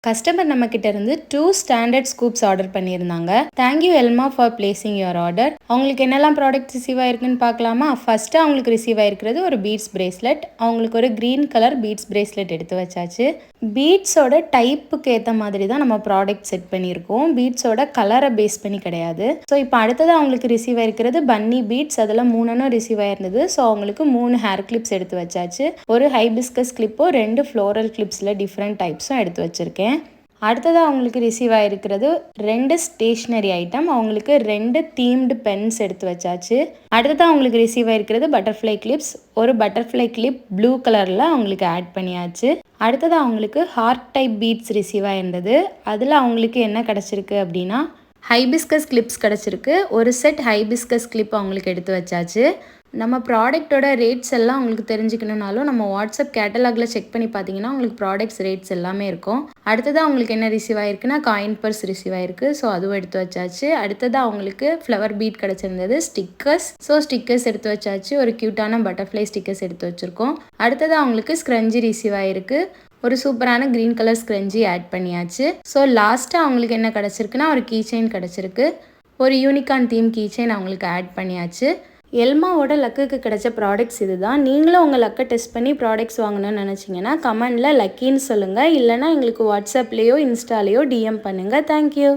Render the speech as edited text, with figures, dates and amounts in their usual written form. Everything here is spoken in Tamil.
கஸ்டமர் நம்மக்கிட்ட இருந்து 2 ஸ்டாண்டர்ட் ஸ்கூப்ஸ் ஆர்டர் பண்ணியிருந்தாங்க. Thank you Elma for placing your order. அவங்களுக்கு என்னெல்லாம் ப்ராடக்ட் ரிசீவ் ஆயிருக்குன்னு பார்க்கலாமா? ஃபர்ஸ்ட்டு அவங்களுக்கு ரிசீவ் ஆயிருக்கிறது ஒரு பீட்ஸ் பிரேஸ்லெட். அவங்களுக்கு ஒரு க்ரீன் கலர் பீட்ஸ் பிரேஸ்லெட் எடுத்து வச்சாச்சு. பீட்ஸோட டைப்புக்கு ஏற்ற மாதிரி தான் நம்ம ப்ராடக்ட் செட் பண்ணியிருக்கோம். பீட்ஸோட கலரை பேஸ் பண்ணி கிடையாது. ஸோ இப்போ அடுத்தது அவங்களுக்கு ரிசீவ் ஆயிருக்கிறது பன்னி பீட்ஸ். அதில் 3 ரிசீவ் ஆயிருந்தது. ஸோ அவங்களுக்கு 3 ஹேர் கிளிப்ஸ் எடுத்து வச்சாச்சு. ஒரு ஹைபிஸ்கஸ் கிளிப்போ 2 ஃப்ளோரல் கிளிப்ஸில் டிஃப்ரெண்ட் டைப்ஸும் எடுத்து வச்சுருக்கேன். அடுத்ததாக அவங்களுக்கு ரிசீவ் ஆகிருக்கிறது 2 ஸ்டேஷ்னரி ஐட்டம். அவங்களுக்கு 2 தீம்டு பென்ஸ் எடுத்து வச்சாச்சு. அடுத்ததாக அவங்களுக்கு ரிசீவ் ஆகிருக்கிறது பட்டர்ஃப்ளை கிளிப்ஸ். ஒரு பட்டர்ஃப்ளை கிளிப் ப்ளூ கலரில் அவங்களுக்கு ஆட் பண்ணியாச்சு. அடுத்ததாக அவங்களுக்கு ஹார்ட் டைப் பீட்ஸ் ரிசீவ் ஆகிருந்தது. அதில் அவங்களுக்கு என்ன கிடச்சிருக்கு அப்படின்னா ஹைபிஸ்கஸ் கிளிப்ஸ் கிடச்சிருக்கு. ஒரு செட் ஹைபிஸ்கஸ் கிளிப் அவங்களுக்கு எடுத்து வச்சாச்சு. நம்ம ப்ராடக்டோட ரேட்ஸ் எல்லாம் உங்களுக்கு தெரிஞ்சுக்கணுன்னாலும் நம்ம வாட்ஸ்அப் கேட்டலாகில் செக் பண்ணி பார்த்தீங்கன்னா உங்களுக்கு ப்ராடக்ட்ஸ் ரேட்ஸ் எல்லாமே இருக்கும். அடுத்ததாக அவங்களுக்கு என்ன ரிசீவ் ஆயிருக்குன்னா காயின் பர்ஸ் ரிசீவ் ஆயிருக்கு. ஸோ அதுவும் எடுத்து வச்சாச்சு. அடுத்ததாக அவங்களுக்கு ஃப்ளவர் பீட் கிடச்சிருந்தது. ஸ்டிக்கர்ஸ். ஸோ ஸ்டிக்கர்ஸ் எடுத்து வச்சாச்சு. ஒரு க்யூட்டான பட்டர்ஃப்ளை ஸ்டிக்கர்ஸ் எடுத்து வச்சுருக்கோம். அடுத்ததாக அவங்களுக்கு ஸ்க்ரன்ஜி ரிசீவ் ஆயிருக்கு. ஒரு சூப்பரான க்ரீன் கலர் ஸ்க்ரன்ஜி ஆட் பண்ணியாச்சு. ஸோ லாஸ்ட்டாக அவங்களுக்கு என்ன கிடச்சிருக்குன்னா ஒரு கீ செயின் கிடச்சிருக்கு. ஒரு யூனிகார்ன் தீம் கீ செயின் அவங்களுக்கு ஆட் பண்ணியாச்சு. எல்மாவோட லக்குக்கு கிடைச்ச ப்ராடக்ட்ஸ் இது தான். நீங்களும் உங்கள் லக்கை டெஸ்ட் பண்ணி ப்ராடக்ட்ஸ் வாங்கணும்னு நினச்சிங்கன்னா கமெண்டில் லக்கின்னு சொல்லுங்கள். இல்லைனா எங்களுக்கு வாட்ஸ்அப்லேயோ இன்ஸ்டாலேயோ டிஎம் பண்ணுங்கள். தேங்க்யூ.